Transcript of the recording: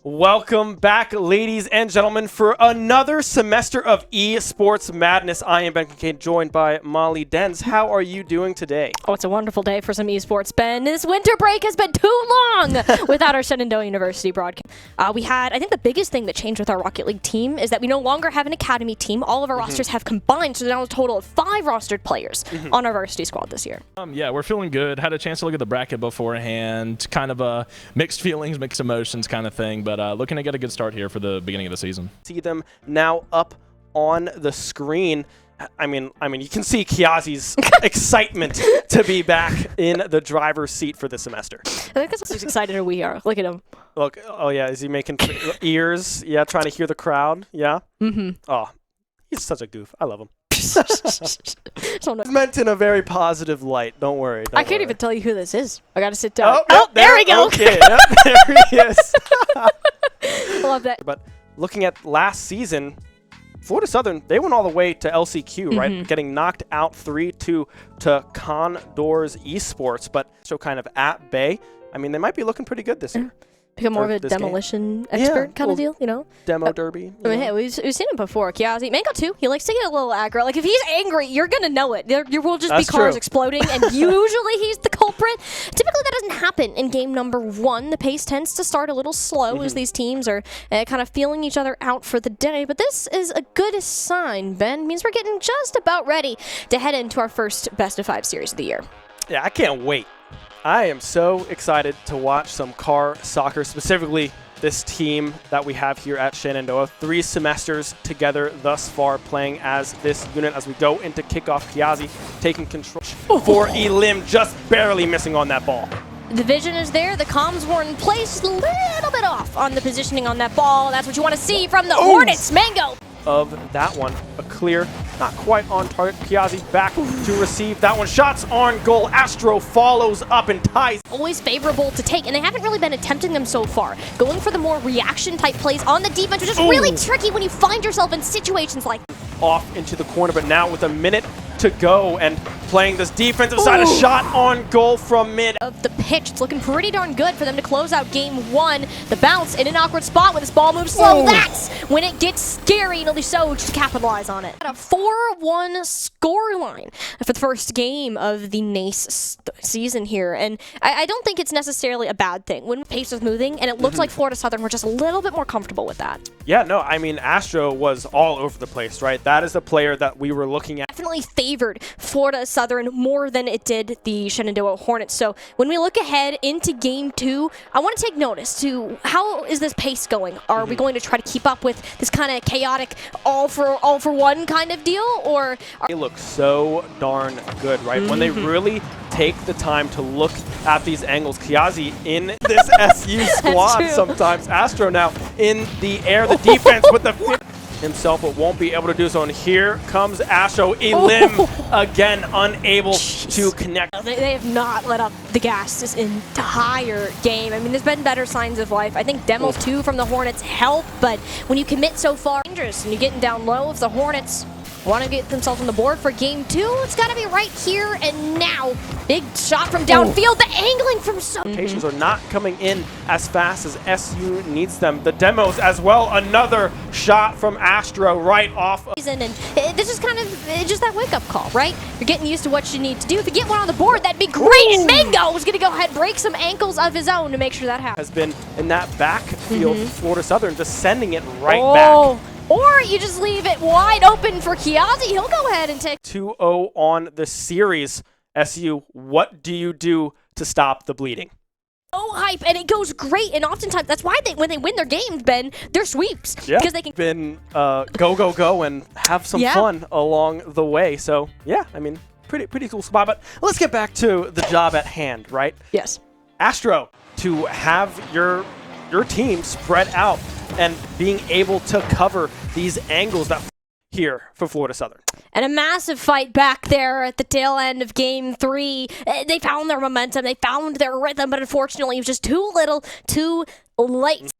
Welcome back, ladies and gentlemen, for another semester of Esports Madness. I am Ben Kincaid, joined by Molly Denz. How are you doing today? Oh, it's a wonderful day for some esports, Ben. This winter break has been too long without our Shenandoah University broadcast. I think the biggest thing that changed with our Rocket League team is that we no longer have an academy team. All of our rosters have combined, so now a total of 5 rostered players on our Varsity squad this year. Yeah, we're feeling good. Had a chance to look at the bracket beforehand. Kind of mixed feelings, mixed emotions kind of thing, but looking to get a good start here for the beginning of the season. See them now up on the screen. I mean, you can see Kiazi's excitement to be back in the driver's seat for the semester. I think that's as excited as we are. Look at him. Look, oh yeah, is he making ears? Yeah, trying to hear the crowd. Yeah. Oh, he's such a goof. I love him. It's meant in a very positive light. Don't worry. I can't even tell you who this is. I gotta sit down. Oh, there we go. Okay, yep, there he is. I love that. But looking at last season, Florida Southern, they went all the way to LCQ, right? Getting knocked out 3-2 to Condors Esports, but so kind of at bay. I mean, they might be looking pretty good this year. Become more of a demolition expert kind of deal, you know? Demo derby. I mean, hey, we've seen him before. Kiazi, Mango too. He likes to get a little aggro. Like, if he's angry, you're going to know it. There will just be cars exploding, and usually he's the culprit. Typically, that doesn't happen in game number 1. The pace tends to start a little slow as these teams are kind of feeling each other out for the day. But this is a good sign, Ben. It means we're getting just about ready to head into our first best-of-5 series of the year. Yeah, I can't wait. I am so excited to watch some car soccer, specifically this team that we have here at Shenandoah. 3 semesters together thus far, playing as this unit as we go into kickoff. Kiazi taking control for Elim, just barely missing on that ball. The vision is there. The comms were in place, a little bit off on the positioning on that ball. That's what you want to see from the Hornets. Mango! Of that one, a clear, not quite on target. Kiazi back to receive that one. Shots on goal. Astro follows up and ties. Always favorable to take, and they haven't really been attempting them so far. Going for the more reaction type plays on the defense, which is really tricky when you find yourself in situations like off into the corner, but now with a minute to go and playing this defensive side, a shot on goal from mid of the pitch. It's looking pretty darn good for them to close out game 1. The bounce in an awkward spot when this ball moves slow. That's when it gets scary, and it'll be so just capitalize on it. At a 4-1 scoreline for the first game of the NACE season here, and I don't think it's necessarily a bad thing when the pace is moving, and it looks like Florida Southern were just a little bit more comfortable with that. Yeah, no, I mean, Astro was all over the place, right? That is the player that we were looking at. Definitely favored Florida Southern more than it did the Shenandoah Hornets. So when we look ahead into game 2, I want to take notice to how is this pace going? Are we going to try to keep up with this kind of chaotic all for one kind of deal, or they look so darn good, right? When they really take the time to look at these angles. Kiazi in this SU squad sometimes. Astro now in the air. The defense with the himself, but won't be able to do so. And here comes Astro. Elim again unable to connect. They have not let up the gas this entire game. I mean, there's been better signs of life. I think demos too from the Hornets help, but when you commit so far, dangerous, and you're getting down low. If the Hornets want to get themselves on the board for game 2, it's got to be right here and now. Big shot from downfield. The angling from so. Rotations are not coming in as fast as SU needs them. The demos as well. Another shot from Astro right off. And this is kind of just that wake-up call, right? You're getting used to what you need to do. If you get one on the board, that'd be great. And Mango is going to go ahead and break some ankles of his own to make sure that happens. Has been in that backfield. Florida Southern just sending it right back. Or you just leave it wide open for Kiazi. He'll go ahead and take 2-0 on the series. SU, what do you do to stop the bleeding? Oh, hype, and it goes great. And oftentimes, that's why when they win their games, Ben, they're sweeps. Yeah, because they can been go and have some fun along the way. So yeah, I mean, pretty cool spot. But let's get back to the job at hand, right? Yes. Astro, to have your team spread out and being able to cover these angles that here for Florida Southern. And a massive fight back there at the tail end of game 3. They found their momentum, they found their rhythm, but unfortunately it was just too little, too late.